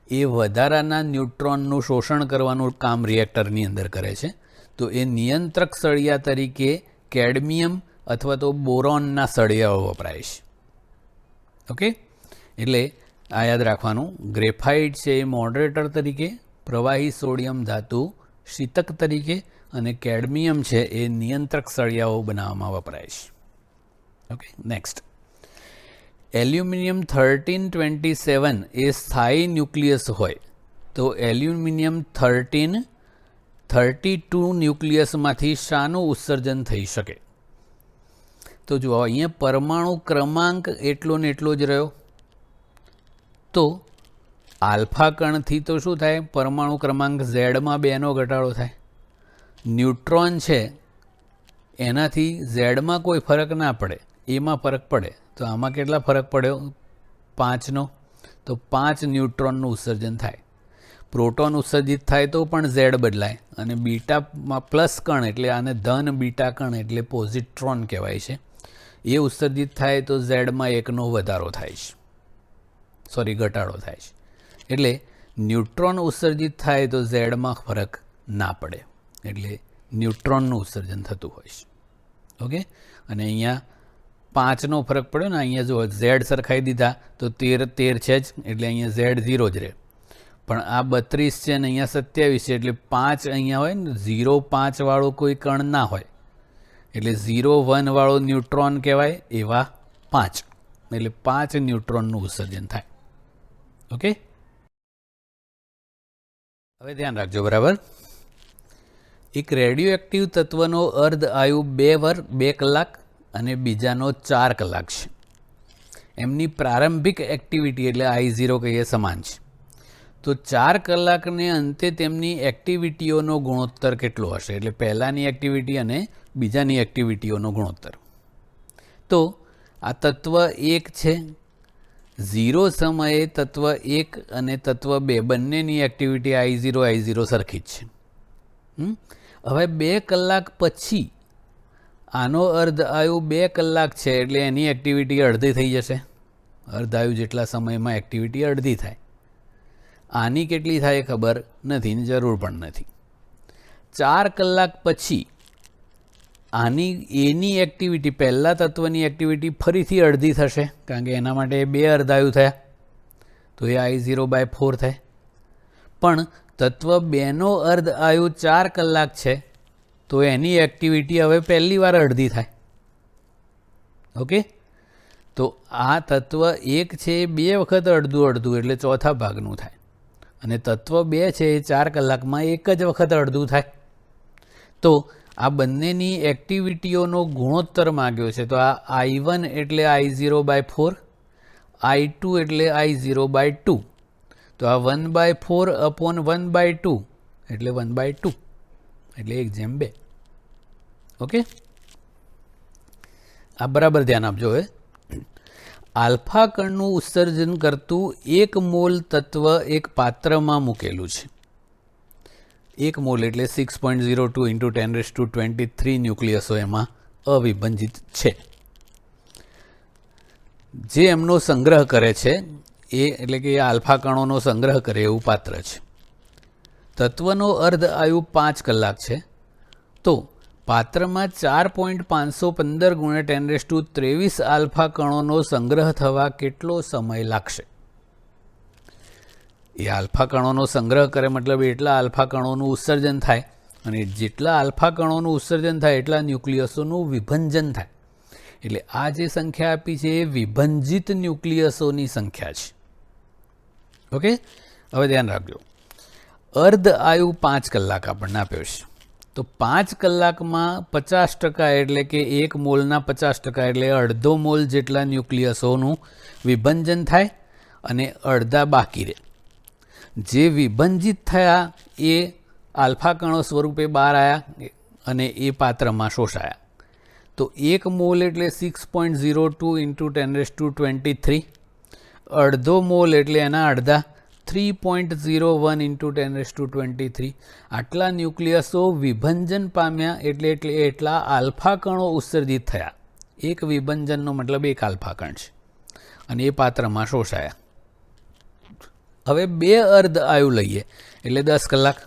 એ વધારાના ન્યુટ્રોનનું શોષણ કરવાનું કામ રિએક્ટરની અંદર કરે છે. તો એ નિયંત્રક સળિયા તરીકે કેડમિયમ અથવા તો બોરોનના સળિયાઓ વપરાય છે. ઓકે, એટલે આ યાદ રાખવાનું. ગ્રેફાઇટ છે એ મોડરેટર તરીકે, પ્રવાહી સોડિયમ ધાતુ શીતક તરીકે અને કેડમિયમ છે એ નિયંત્રક સળિયાઓ બનાવવામાં વપરાય છે. Okay, next. એલ્યુમિનિયમ 1327 એ સ્થાયી ન્યુક્લિયસ હોય તો એલ્યુમિનિયમ 1332 ન્યુક્લિયસમાંથી શાનું ઉત્સર્જન થઈ શકે? તો જુઓ, અહીંયા પરમાણુ ક્રમાંક એટલો ને એટલો જ રહ્યો. તો આલ્ફા કણથી તો શું થાય? પરમાણુ ક્રમાંક ઝેડમાં 2નો ઘટાડો થાય. ન્યુટ્રોન છે એનાથી ઝેડમાં કોઈ ફરક ના પડે, એમાં ફરક પડે. તો આમાં કેટલા ફરક પડ્યો? 5નો. તો 5 ન્યુટ્રોનનું ઉત્સર્જન થાય. પ્રોટોન ઉત્સર્જિત થાય તો પણ ઝેડ બદલાય અને બીટામાં પ્લસ કણ એટલે આને ધન બીટા કણ એટલે પોઝિટ્રોન કહેવાય છે. એ ઉત્સર્જિત થાય તો ઝેડમાં 1નો વધારો થાય છે, ઘટાડો થાય છે. એટલે ન્યુટ્રોન ઉત્સર્જિત થાય તો ઝેડમાં ફરક ના પડે, એટલે ન્યુટ્રોનનું ઉત્સર્જન થતું હોય છે. ઓકે, અને અહીંયા 5નો ફરક પડ્યો ને. અહીંયા જો ઝેડ સરખાઈ દીધા તો 13 છે જ, એટલે અહીંયા ઝેડ 0 જ રહે. પણ આ 32 છે અને અહીંયા 27 છે, એટલે 5 અહીંયા હોય ને. 0, 5 વાળો કોઈ કણ ના હોય, એટલે 0, 1 વાળો ન્યુટ્રોન કહેવાય. એવા 5, એટલે 5 ન્યુટ્રોનનું ઉત્સર્જન થાય. ઓકે, હવે ધ્યાન રાખજો બરાબર. એક રેડિયો એક્ટિવ તત્વનો અર્ધ આયુ 2 કલાક અને બીજાનો 4 કલાક છે. એમની પ્રારંભિક એક્ટિવિટી એટલે I0 કહીએ સમાન છે. તો 4 કલાકને અંતે તેમની એક્ટિવિટીઓનો ગુણોત્તર કેટલો હશે? એટલે પહેલાંની એક્ટિવિટી અને બીજાની એક્ટિવિટીઓનો ગુણોત્તર. તો આ તત્વ 1 છે. 0 સમયે તત્વ 1 અને તત્વ 2 બંનેની એક્ટિવિટી I0 સરખી જ છે. હવે 2 કલાક પછી આનો અર્ધ આયુ 2 કલાક છે, એટલે એની એક્ટિવિટી અડધી થઈ જશે. અર્ધ આયુ જેટલા સમયમાં એક્ટિવિટી અડધી થાય. આની કેટલી થાય ખબર નથી, જરૂર પણ નથી. 4 કલાક પછી એની એક્ટિવિટી, પહેલા તત્વની એક્ટિવિટી ફરીથી અડધી થશે, કારણ કે એના માટે 2 અર્ધાયુ થયા, તો એ I0/4 થાય. પણ તત્વ 2નો અર્ધ આયુ 4 કલાક છે, તો એની એક્ટિવિટી હવે પહેલી વાર અડધી થાય. ઓકે, તો આ તત્વ 1 છે એ 2 વખત અડધું એટલે ચોથા ભાગનું થાય. અને તત્વ 2 છે એ 4 કલાકમાં 1 જ વખત અડધું થાય. તો આ બંનેની એક્ટિવિટીઓનો ગુણોત્તર માગ્યો છે. તો આ I1 એટલે I0/4, I2 એટલે I0/2. તો આ 1/4/1/2 એટલે 1/2, એટલે 1/2. ઓકે, આ બરાબર ધ્યાન આપજો. હવે આલ્ફા કણનું ઉત્સર્જન કરતું 1 મોલ તત્વ એક પાત્રમાં મૂકેલું છે. 1 મોલ એટલે 6.02 × 1023 ન્યુક્લિયસો એમાં અવિભંજિત છે. જે એમનો સંગ્રહ કરે છે એ એટલે કે આલ્ફા કણોનો સંગ્રહ કરે એવું પાત્ર છે. તત્વનો અર્ધ આયુ 5 કલાક છે. તો પાત્રમાં 4.515 × 1023 આલ્ફા કણોનો સંગ્રહ થવા કેટલો સમય લાગશે? એ આલ્ફા કણોનો સંગ્રહ કરે મતલબ એટલા આલ્ફા કણોનું ઉત્સર્જન થાય, અને જેટલા આલ્ફા કણોનું ઉત્સર્જન થાય એટલા ન્યુક્લિયસોનું વિભંજન થાય. એટલે આ જે સંખ્યા આપી છે એ વિભંજિત ન્યુક્લિયસોની સંખ્યા છે. ઓકે, હવે ધ્યાન રાખજો. अर्ध आयु 5 कलाक આપણને આપ્યો છે તો 5 કલાકમાં 50% એટલે કે 1 મોલના 50% એટલે અડધો મોલ જેટલા ન્યુક્લિયસોનું વિભંજન થાય અને અડધા બાકી રહે. જે વિભંજિત થયા એ આલ્ફા કણો સ્વરૂપે બહાર આવ્યા અને એ પાત્રમાં શોષાયા. તો 1 મોલ એટલે 6.02 ઇન્ટુ 10⁻23, અડધો મોલ એટલે એના અડધા 3.01 ઇન્ટુ 10⁻23. આટલા ન્યુક્લિયસો વિભંજન પામ્યા એટલે એટલા આલ્ફા કણો ઉત્સર્જિત થયા. એક વિભંજનનો મતલબ એક આલ્ફા કણ છે અને એ પાત્રમાં શોષાયા. હવે 2 અર્ધ આયુ લઈએ એટલે 10 કલાક.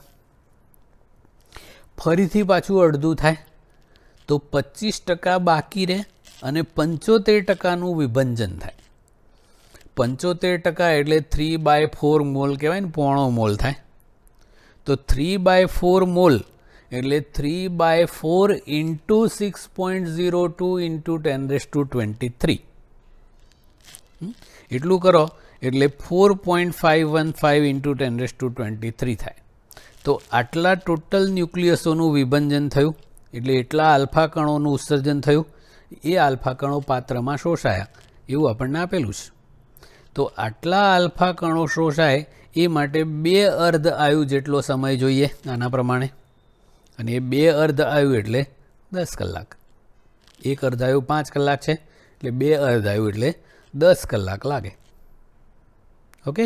ફરીથી પાછું અડધું થાય તો 25% બાકી રહે અને 75%નું વિભંજન થાય. 75% એટલે 3/4 મોલ કહેવાય ને, પોણો મોલ થાય. તો 3/4 મોલ એટલે 3/4 ઇન્ટુ 6.02 ઇન્ટુ 10⁻23. એટલું કરો એટલે 4.515 ઇન્ટુ 10⁻23 થાય. તો આટલા ટોટલ ન્યુક્લિયસોનું વિભંજન થયું એટલે એટલા આલ્ફા કણોનું ઉત્સર્જન થયું. એ આલ્ફા કણો પાત્રમાં શોષાયા એવું આપણને આપેલું છે. તો આટલા આલ્ફા કણો શોષાય એ માટે 2 અર્ધ આયુ જેટલો સમય જોઈએ આના પ્રમાણે. અને એ 2 અર્ધ આયુ એટલે 10 કલાક. 1 અર્ધ આયુ 5 કલાક છે એટલે 2 અર્ધ આયુ એટલે 10 કલાક લાગે. ઓકે,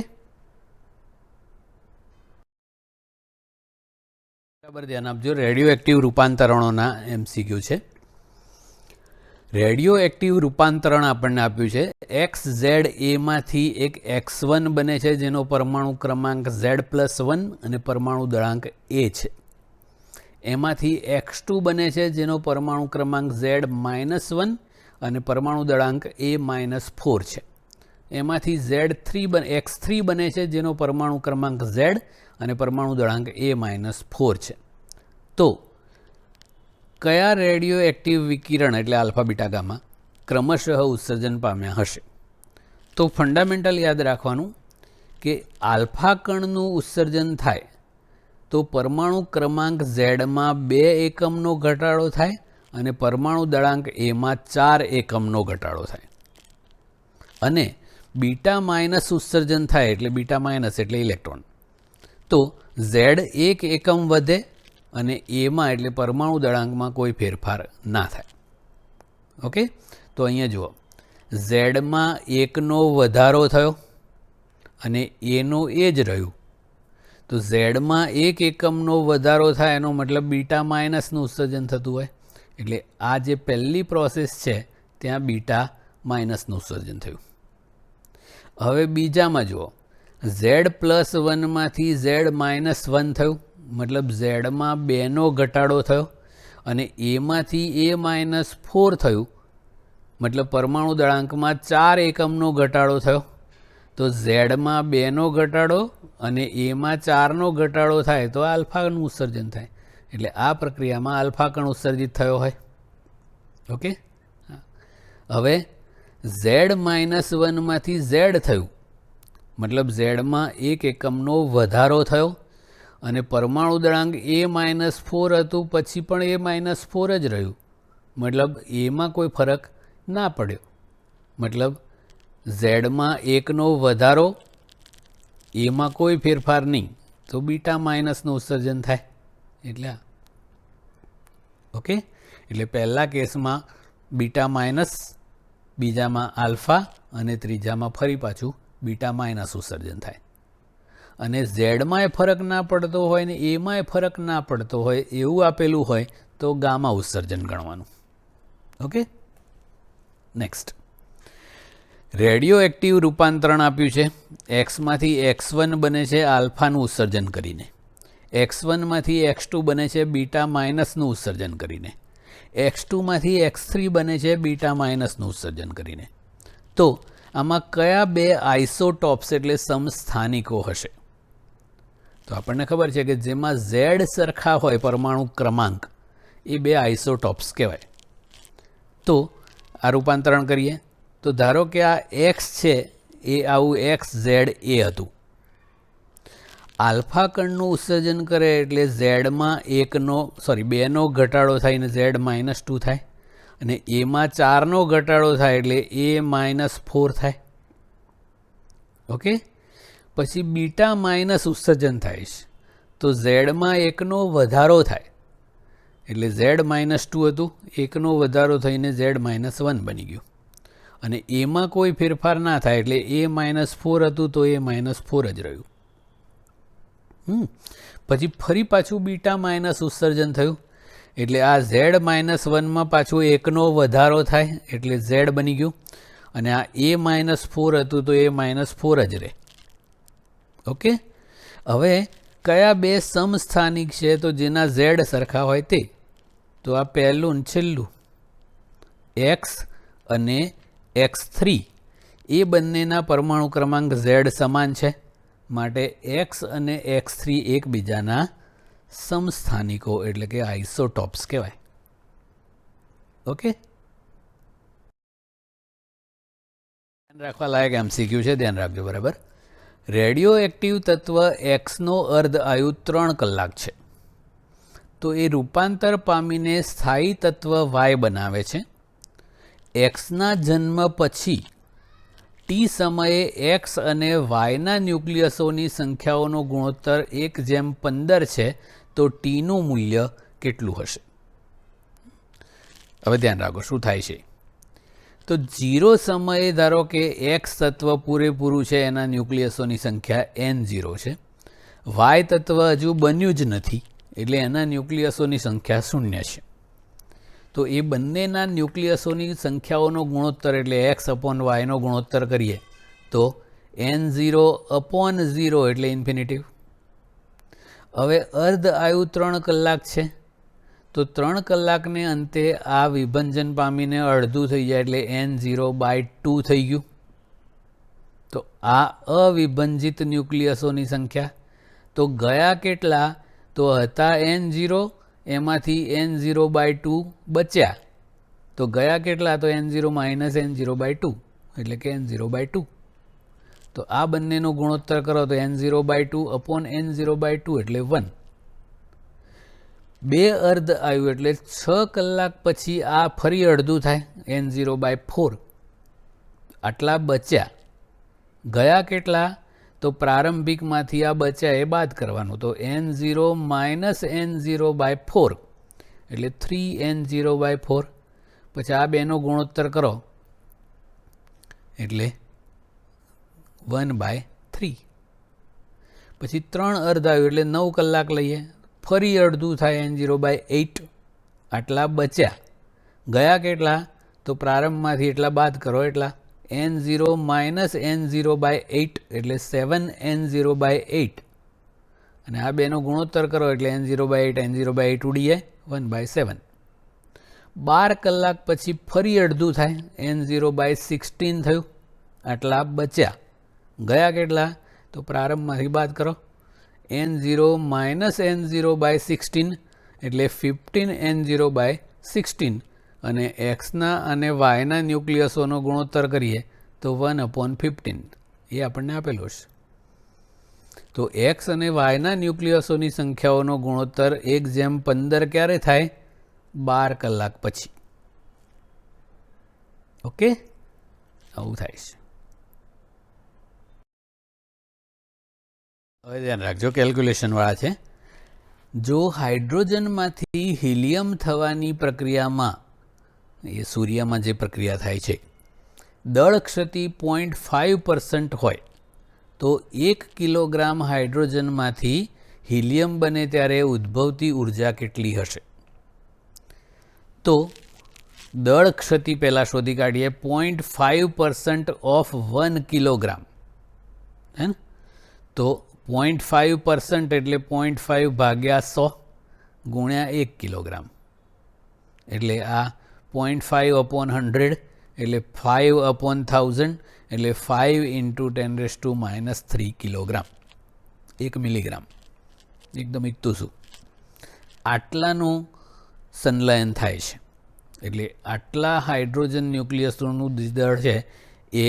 બરાબર. ધ્યાન આપજો. રેડિયો એક્ટિવ રૂપાંતરણોના MCQ છે. રેડિયો એક્ટિવ રૂપાંતરણ આપણને આપ્યું છે. XZA માંથી એક X1 બને છે જેનો પરમાણુ ક્રમાંક Z+1 અને પરમાણુ દળાંક A છે. એમાંથી X2 બને છે જેનો પરમાણુ ક્રમાંક Z-1 અને પરમાણુ દળાંક A-4 છે. એમાંથી X3 બને છે જેનો પરમાણુ ક્રમાંક Z અને પરમાણુ દળાંક A-4 છે. તો કયા રેડિયો એક્ટિવ વિકિરણ એટલે આલ્ફા બીટા ગામા ક્રમશઃ ઉત્સર્જન પામ્યા હશે? તો ફંડામેન્ટલ યાદ રાખવાનું કે આલ્ફા કણનું ઉત્સર્જન થાય તો પરમાણુ ક્રમાંક ઝેડમાં 2 એકમનો ઘટાડો થાય અને પરમાણુ દળાંક એમાં 4 એકમનો ઘટાડો થાય. અને બીટા માઇનસ ઉત્સર્જન થાય એટલે બીટા માઇનસ એટલે ઇલેક્ટ્રોન. તો ઝેડ 1 એકમ વધે અને એમાં એટલે પરમાણુ દળાંકમાં કોઈ ફેરફાર ના થાય. ઓકે, તો અહીંયા જુઓ, ઝેડમાં 1નો વધારો થયો અને એનો એ જ રહ્યું. તો ઝેડમાં 1 એકમનો વધારો થાય એનો મતલબ બીટા માઇનસનું ઉત્સર્જન થતું હોય. એટલે આ જે પહેલી પ્રોસેસ છે ત્યાં બીટા માઇનસનું ઉત્સર્જન થયું. હવે બીજામાં જુઓ, Z+1 માંથી Z-1 થયું, મતલબ ઝેડમાં 2નો ઘટાડો થયો અને એમાંથી A-4 થયું, મતલબ પરમાણુ દળાંકમાં 4 એકમનો ઘટાડો થયો. તો ઝેડમાં 2નો ઘટાડો અને એમાં 4નો ઘટાડો થાય તો આલ્ફાનું ઉત્સર્જન થાય. એટલે આ પ્રક્રિયામાં આલ્ફા કણ ઉત્સર્જિત થયો હોય. ઓકે, હવે Z-1 માંથી Z થયું, મતલબ ઝેડમાં 1 એકમનો વધારો થયો અને પરમાણુ દળાંક A-4 હતું પછી પણ A-4 જ રહ્યું, મતલબ એમાં કોઈ ફરક ના પડ્યો. મતલબ ઝેડમાં 1નો વધારો, એમાં કોઈ ફેરફાર નહીં, તો બીટા માઇનસનું ઉત્સર્જન થાય. એટલે ઓકે, એટલે પહેલા કેસમાં બીટા માઇનસ, બીજામાં આલ્ફા અને ત્રીજામાં ફરી પાછું બીટા માઇનસ ઉત્સર્જન થાય. અને ઝેડમાંય ફરક ના પડતો હોય ને એમાંય ફરક ના પડતો હોય એવું આપેલું હોય તો ગામા ઉત્સર્જન ગણવાનું. ઓકે, નેક્સ્ટ, રેડિયો એક્ટિવ રૂપાંતરણ આપ્યું છે. Xમાંથી X1 બને છે આલ્ફાનું ઉત્સર્જન કરીને, X1 માંથી X2 બને છે બીટા માઇનસનું ઉત્સર્જન કરીને, X2 માંથી X3 બને છે બીટા માઇનસનું ઉત્સર્જન કરીને. તો આમાં કયા 2 આઇસોટોપ્સ એટલે સમસ્થાનિકો હશે? તો આપણને ખબર છે કે જેમાં Z સરખા હોય પરમાણુ ક્રમાંક એ 2 આઇસોટોપ્સ કહેવાય. તો આ રૂપાંતરણ કરીએ તો ધારો કે આ X છે એ આવું XZA હતું. આલ્ફા કણનું ઉત્સર્જન કરે એટલે ઝેડમાં 2નો ઘટાડો થાય ને Z-2 થાય, અને એમાં 4નો ઘટાડો થાય એટલે A-4 થાય. ઓકે, પછી બીટા માઇનસ ઉત્સર્જન થાય છે તો ઝેડમાં 1નો વધારો થાય એટલે Z-2 હતું, 1નો વધારો થઈને Z-1 બની ગયું, અને એમાં કોઈ ફેરફાર ના થાય એટલે A-4 હતું તો A-4 જ રહ્યું. પછી ફરી પાછું બીટા માઇનસ ઉત્સર્જન થયું એટલે આ Z-1માં પાછું 1નો વધારો થાય એટલે Z બની ગયું, અને આ A-4 હતું તો A-4 જ રહે. ઓકે, હવે કયા બે સમસ્થાનિક છે તો જેના Z સરખા હોય તે? તો આ પહેલું ને છેલ્લું, X અને X3, એ બંનેના પરમાણુ ક્રમાંક Z સમાન છે, માટે X અને X3 એકબીજાના સમસ્થાનિકો એટલે કે આઇસોટોપ્સ કહેવાય. ઓકે, ધ્યાન રાખવા લાયક MCQ છે, ધ્યાન રાખજો બરાબર. રેડિયો એક્ટિવ તત્વ Xનો અર્ધ આયુ 3 કલાક છે તો એ રૂપાંતર પામીને સ્થાયી તત્વ Y બનાવે છે. Xના જન્મ પછી T સમયે X અને Yના ન્યુક્લિયસોની સંખ્યાઓનો ગુણોત્તર 1:15 છે તો Tનું મૂલ્ય કેટલું હશે? હવે ધ્યાન રાખો શું થાય છે. તો 0 સમયે ધારો કે X તત્વ પૂરેપૂરું છે, એના ન્યુક્લિયસોની સંખ્યા N0 છે. Y તત્વ હજુ બન્યું જ નથી એટલે એના ન્યુક્લિયસોની સંખ્યા 0 છે. તો એ બંનેના ન્યુક્લિયસોની સંખ્યાઓનો ગુણોત્તર એટલે X/Yનો ગુણોત્તર કરીએ તો N0/0 એટલે ઇન્ફિનિટિવ. હવે અર્ધ આયુ 3 કલાક છે તો 3 કલાકને અંતે આ વિભંજન પામીને અડધું થઈ જાય એટલે N0/2 થઈ ગયું. તો આ અવિભંજિત ન્યુક્લિયસોની સંખ્યા. તો ગયા કેટલા? તો હતા N0, એમાંથી N0/2 બચ્યા તો ગયા કેટલા? તો N0 - N0/2 એટલે કે N0/2. તો આ બંનેનો ગુણોત્તર કરો તો N0/2/N0/2 એટલે 1. બે અર્ધ આયુ એટલે 6 કલાક પછી આ ફરી અડધું થાય N0/4. આટલા બચ્યા. ગયા કેટલા? તો પ્રારંભિકમાંથી આ બચ્યા એ બાદ કરવાનું તો N0 - N0/4 એટલે 3N0/4. પછી આ બેનો ગુણોત્તર કરો એટલે 1/3. પછી 3 અર્ધ આયુ એટલે 9 કલાક લઈએ, ફરી અડધું થાય N0/8. આટલા બચ્યા. ગયા કેટલા? તો પ્રારંભમાંથી એટલા બાદ કરો એટલા N0 - N0/8 એટલે 7N0/8. અને આ બેનો ગુણોત્તર કરો એટલે N0/8 N0/8 ઉડી જાય 1/7. 12 કલાક પછી ફરી અડધું થાય N0/16 થયું. આટલા બચ્યા. ગયા કેટલા? તો પ્રારંભમાંથી બાદ કરો N0 - N0/16 એટલે 15N0/16. અને Xના અને Yના ન્યુક્લિયસોનો ગુણોત્તર કરીએ તો 1/15 એ આપણને આપેલો છે. તો X અને Yના ન્યુક્લિયસોની સંખ્યાઓનો ગુણોત્તર 1:15 ક્યારે થાય? 12 કલાક પછી. ઓકે, આવું થાય છે. હવે ધ્યાન રાખજો, કેલ્ક્યુલેશનવાળા છે. જો હાઇડ્રોજનમાંથી હિલિયમ થવાની પ્રક્રિયામાં, એ સૂર્યમાં જે પ્રક્રિયા થાય છે, દળ ક્ષતિ 0.5% હોય તો 1 કિલોગ્રામ હાઇડ્રોજનમાંથી હિલિયમ બને ત્યારે ઉદ્ભવતી ઉર્જા કેટલી હશે? તો દળ ક્ષતિ પહેલાં શોધી કાઢીએ. 0.5% ઓફ 1 કિલોગ્રામ, હે ને? તો 0.5% એટલે 0.5 ભાગ્યા 100 ગુણ્યા 1 કિલોગ્રામ એટલે આ 0.5/100 એટલે 5/1000 એટલે 5 × 10⁻³ કિલોગ્રામ, 1 મિલીગ્રામ. એકદમ ઈકતું શું આટલાનું સંલયન થાય છે. એટલે આટલા હાઇડ્રોજન ન્યુક્લિયસોનું દળ છે એ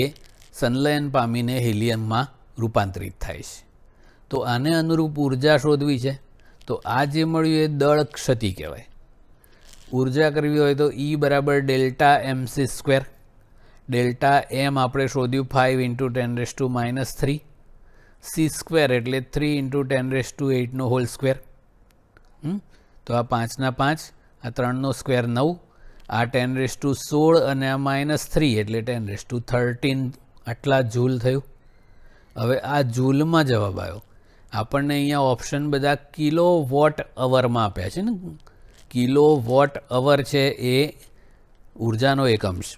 સંલયન પામીને હિલિયમમાં રૂપાંતરિત થાય છે. તો આને અનુરૂપ ઉર્જા શોધવી છે. તો આ જે મળ્યું એ દળ ક્ષતિ કહેવાય. ઉર્જા કરવી હોય તો E બરાબર delta MC square. Delta M આપણે શોધ્યું 5 × 10⁻³ સી સ્ક્વેર એટલે 3 × 10⁸ હોલ સ્ક્વેર. તો આ 5 ના 5, આ 3 નો સ્ક્વેર 9, આ 10⁻16 અને આ -3 એટલે 10⁻13 આટલા જૂલ થયું. હવે આ જૂલમાં જવાબ આવ્યો. આપણને અહીંયા ઓપ્શન બધા કિલો વોટ અવરમાં આપ્યા છે ને. કિલો વોટ અવર છે એ ઉર્જાનો એકમ છે.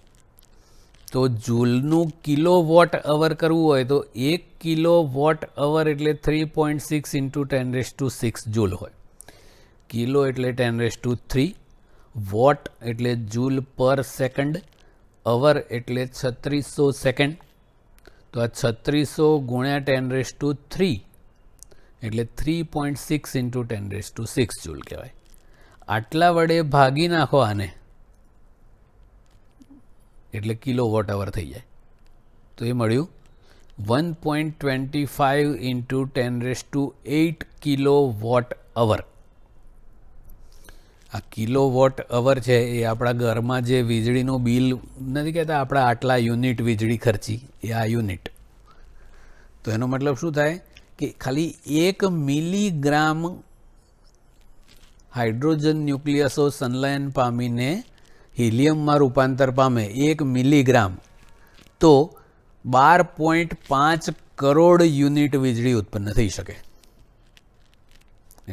તો જૂલનું કિલો વોટ અવર કરવું હોય તો 1 કિલો વોટ અવર એટલે 3.6 × 10⁶ જૂલ હોય. કિલો એટલે 10⁻³ વોટ એટલે જૂલ પર સેકન્ડ, અવર એટલે 3600 સેકન્ડ. તો આ 3600 × 10⁻³ એટલે 3.6 × 10⁶ જૂલ કહેવાય. આટલા વડે ભાગી નાખો આને એટલે કિલો વોટ અવર થઈ જાય. તો એ મળ્યું 1.25 × 10⁸ કિલો વોટ અવર. આ કિલો વોટ અવર છે એ આપણા ઘરમાં જે વીજળીનું બિલ નથી કહેતા આપણે આટલા યુનિટ વીજળી ખર્ચી, એ આ યુનિટ. તો એનો મતલબ શું થાય કે ખાલી 1 મિલીગ્રામ હાઇડ્રોજન ન્યુક્લિયસો સંલયન પામીને હિલિયમમાં રૂપાંતર પામે 1 મિલીગ્રામ, તો 12.5 કરોડ યુનિટ વીજળી ઉત્પન્ન થઈ શકે.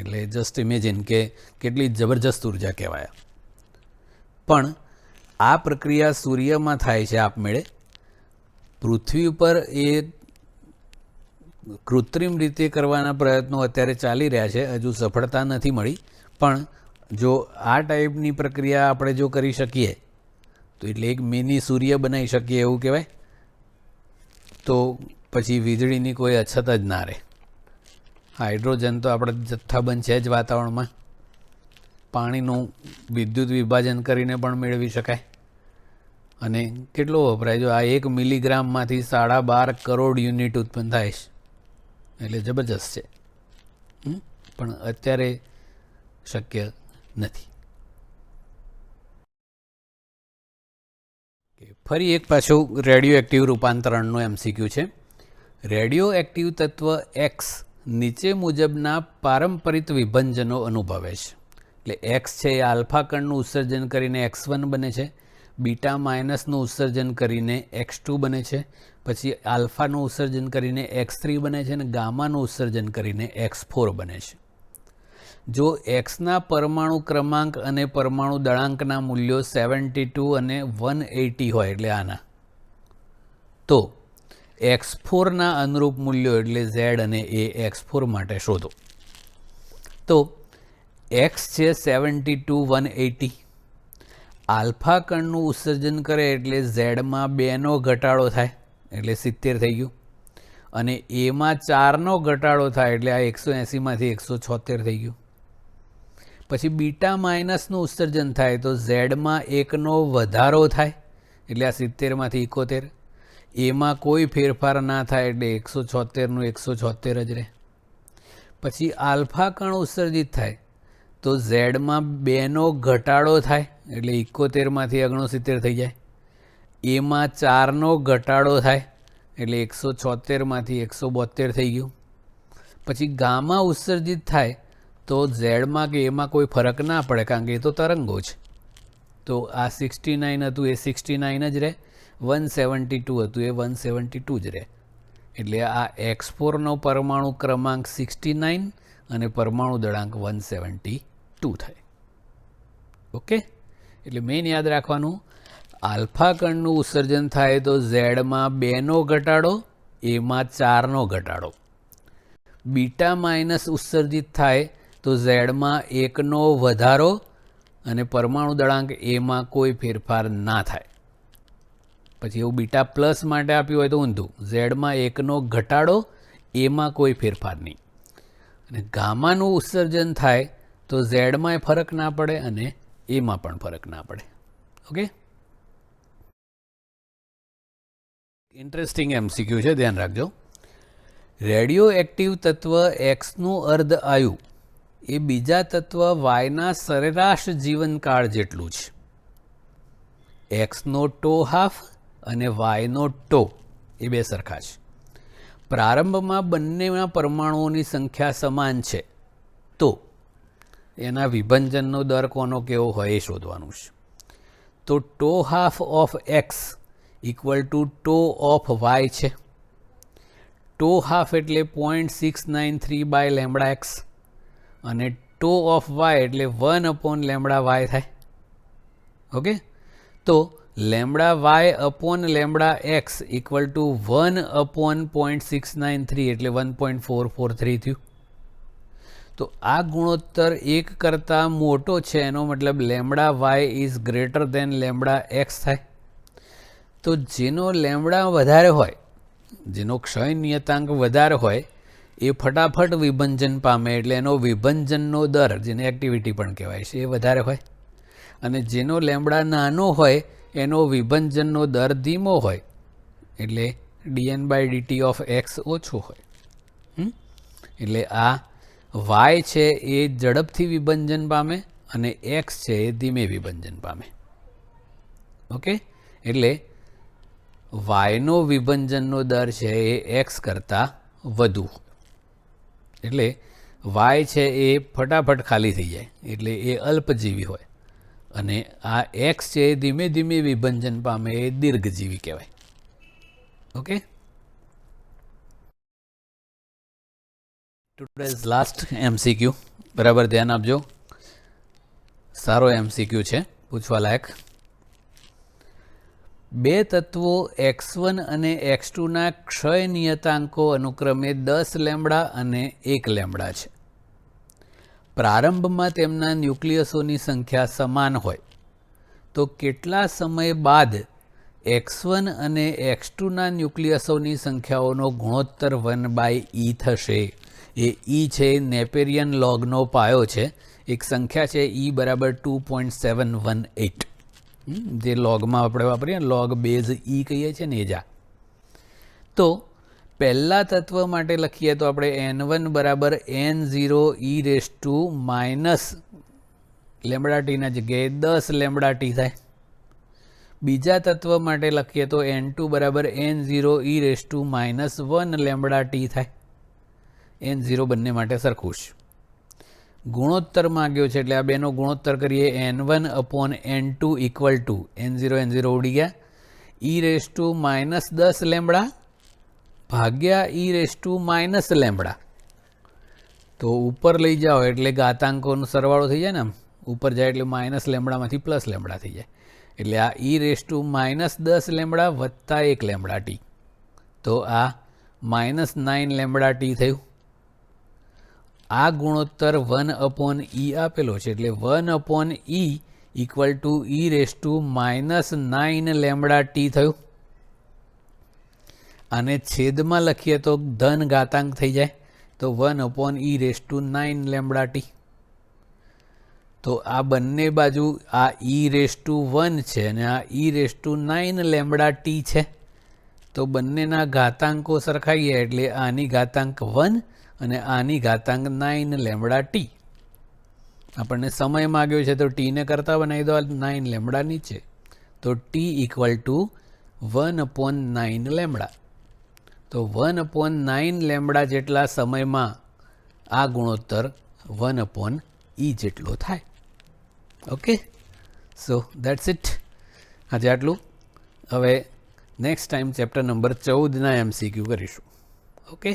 એટલે જસ્ટ ઇમેજિન કે કેટલી જબરજસ્ત ઉર્જા કહેવાય. પણ આ પ્રક્રિયા સૂર્યમાં થાય છે આપમેળે. પૃથ્વી ઉપર એ કૃત્રિમ રીતે કરવાના પ્રયત્નો અત્યારે ચાલી રહ્યા છે, હજુ સફળતા નથી મળી. પણ જો આ ટાઈપની પ્રક્રિયા આપણે જો કરી શકીએ તો એટલે એક મિની સૂર્ય બનાવી શકીએ એવું કહેવાય. તો પછી વીજળીની કોઈ અછત જ ના રહે. હાઇડ્રોજન તો આપણે જથ્થાબંધ છે જ વાતાવરણમાં. પાણીનું વિદ્યુત વિભાજન કરીને પણ મેળવી શકાય. અને કેટલો વપરાય? જો આ 1 મિલીગ્રામમાંથી 12.5 કરોડ યુનિટ ઉત્પન્ન થાય છે. એટલે જબરજસ્ત છે. પણ અત્યારે શક્ય નથી. ફરી એક પાછું રેડિયો એક્ટિવ રૂપાંતરણનો MCQ છે. રેડિયો એક્ટિવ તત્વ X નીચે મુજબના પારંપરિક વિભંજનો અનુભવે છે. એટલે X છે એ આલ્ફા કણનું ઉત્સર્જન કરીને X1 બને છે, બીટા માઇનસનું ઉત્સર્જન કરીને X2 બને છે, પછી આલ્ફાનું ઉત્સર્જન કરીને X3 બને છે અને ગામાનું ઉત્સર્જન કરીને X4 બને છે. જો Xના પરમાણુ ક્રમાંક અને પરમાણુ દળાંકના મૂલ્યો 72 અને 180 હોય એટલે આના, તો X4ના અનુરૂપ મૂલ્યો એટલે Z અને A X4 માટે શોધો. તો X છે 72, 180. આલ્ફા કણનું ઉત્સર્જન કરે એટલે ઝેડમાં 2નો ઘટાડો થાય એટલે 70 થઈ ગયું. અને એમાં 4નો ઘટાડો થાય એટલે આ 180માંથી 176 થઈ ગયું. પછી બીટા માઇનસનું ઉત્સર્જન થાય તો ઝેડમાં 1નો વધારો થાય એટલે આ 70માંથી 71. એમાં કોઈ ફેરફાર ના થાય એટલે 176નું 176 જ રહે. પછી આલ્ફા કણ ઉત્સર્જિત થાય તો ઝેડમાં 2નો ઘટાડો થાય એટલે 71માંથી 69 થઈ જાય. એમાં 4નો ઘટાડો થાય એટલે 176માંથી 172 થઈ ગયું. પછી ગામા ઉત્સર્જિત થાય તો ઝેડમાં કે એમાં કોઈ ફરક ના પડે કારણ કે એ તો તરંગો છે. તો આ 69 હતું એ 69 જ રહે, 172 હતું એ 172 જ રહે. એટલે આ X4નો પરમાણુ ક્રમાંક 69 અને પરમાણુ દળાંક 172 થાય. ઓકે, એટલે મેઇન યાદ રાખવાનું, આલ્ફા કણનું ઉત્સર્જન થાય તો ઝેડમાં 2નો ઘટાડો, એમાં 4નો ઘટાડો. બીટા માઇનસ ઉત્સર્જિત થાય તો ઝેડમાં 1નો વધારો અને પરમાણુ દળાંક એમાં કોઈ ફેરફાર ના થાય. પછી એવું બીટા પ્લસ માટે આપ્યું હોય તો ઊંધું, ઝેડમાં 1નો ઘટાડો, એમાં કોઈ ફેરફાર નહીં. અને ગામાનું ઉત્સર્જન થાય તો ઝેડમાં ફરક ના પડે અને એમાં પણ ફરક ના પડે. ઓકે, ઇન્ટરેસ્ટિંગ MCQ છે, ધ્યાન રાખજો. રેડિયો એક્ટિવ તત્વ એક્સનું અર્ધ આયુ એ બીજા તત્વ વાયના સરેરાશ જીવનકાળ જેટલું છે. એક્સનો ટો હાફ અને વાયનો ટો એ બે સરખા છે. પ્રારંભમાં બંનેના પરમાણુઓની સંખ્યા સમાન છે તો એના વિભંજનનો દર કોનો કેવો હોય એ શોધવાનું છે. તો tau half of x equal to tau of y છે. ટો હાફ એટલે 0.693 બાય લેમ્બડા એક્સ અને ટો ઓફ વાય એટલે 1 લેમ્બડા વાય થાય. ઓકે, તો lambda Y upon lambda X equal to 1/0.693 એટલે 1.443 થયું. તો આ ગુણોત્તર 1 કરતાં મોટો છે, એનો મતલબ lambda Y is greater than lambda X થાય. તો જેનો લેમ્બડા વધારે હોય, જેનો ક્ષય નિયતાંક વધારે હોય એ ફટાફટ વિભંજન પામે, એટલે એનો વિભંજનનો દર, જેને એક્ટિવિટી પણ કહેવાય છે, એ વધારે હોય. અને જેનો લેમ્બડા નાનો હોય એનો વિભંજનનો દર ધીમો હોય, એટલે dn/dt ઓફ એક્સ ઓછો હોય. એટલે આ વાય છે એ ઝડપથી વિભંજન પામે અને એક્સ છે એ ધીમે વિભંજન પામે. ઓકે, એટલે વાયનો વિભંજનનો દર છે એ એક્સ કરતાં વધુ. એટલે વાય છે એ ફટાફટ ખાલી થઈ જાય, એટલે એ અલ્પજીવી હોય. અને આ એક્સ છે એ ધીમે ધીમે વિભંજન પામે, એ દીર્ઘજીવી કહેવાય. ઓકે, ટુડેઝ લાસ્ટ એમસીક્યુ, બરાબર ધ્યાન આપજો. સારો એમસીક્યુ છે, પૂછવા લાયક. બે તત્વો x1 અને x2ના ક્ષય નિયતાંકો અનુક્રમે 10 લેમ્બડા અને 1 લેમ્બડા છે. પ્રારંભમાં તેમના ન્યુક્લિયસોની સંખ્યા સમાન હોય તો કેટલા સમય બાદ x1 અને x2ના ન્યુક્લિયસોની સંખ્યાઓનો ગુણોત્તર 1/e થશે. એ e છે નેપેરિયન લોગનો પાયો છે. એક સંખ્યા છે e બરાબર 2.718, જે લોગમાં આપણે વાપરીએ લોગ બેઝ e કહીએ છીએ ને, એ જા. તો પહેલા તત્વ માટે લખીએ તો આપણે n1 બરાબર n0 e raise to minus lambda ટીના જગ્યાએ 10 લેમ્બડા ટી થાય. બીજા તત્વ માટે લખીએ તો n2 બરાબર n0 e raise to minus 1 lambda T થાય. n0 બંને માટે સરખું છે. ગુણોત્તર માગ્યો છે એટલે આ બેનો ગુણોત્તર કરીએ. n1 upon n2 equal to n0 ઉડી ગયા, e raise to minus 10 lambda ભાગ્યા e raise to minus lambda. તો ઉપર લઈ જાઓ એટલે ઘાતાંકોનો સરવાળો થઈ જાય ને, આમ ઉપર જાય એટલે માઇનસ લેમ્બડામાંથી પ્લસ લેમ્બડા થઈ જાય. એટલે આ e raise to minus 10 lambda વત્તા 1 લેમ્બડા ટી, તો આ -9 લેમ્બડા ટી થયું. આ ગુણોત્તર 1/e આપેલો છે, એટલે 1/e equal to e raise two -9 lambda T થયું. આને છેદમાં લખીએ તો ધન ઘાતાંક થઈ જાય, તો 1/e raise to 9 lambda t. તો આ બંને બાજુ આ e રેસ ટુ 1 છે અને આ e raise two 9 lambda T છે. તો બંનેના ઘાતાંકો સરખાઈ ગયા, એટલે આની ઘાતાંક 1 અને આની ઘાતાંક 9 લેમ્બડા ટી. આપણને સમય માગ્યો છે તો ટીને કરતાં બનાવી દો 9 લેમ્બડા નીચે, તો ટી ઇક્વલ ટુ 1/9 લેમ્બડા. તો 1/9 લેમ્બડા જેટલા સમયમાં આ ગુણોત્તર 1/e જેટલો થાય. Okay, so that's it. આજે આટલું. હવે નેક્સ્ટ ટાઈમ ચેપ્ટર નંબર 14ના MCQ કરીશું. ઓકે.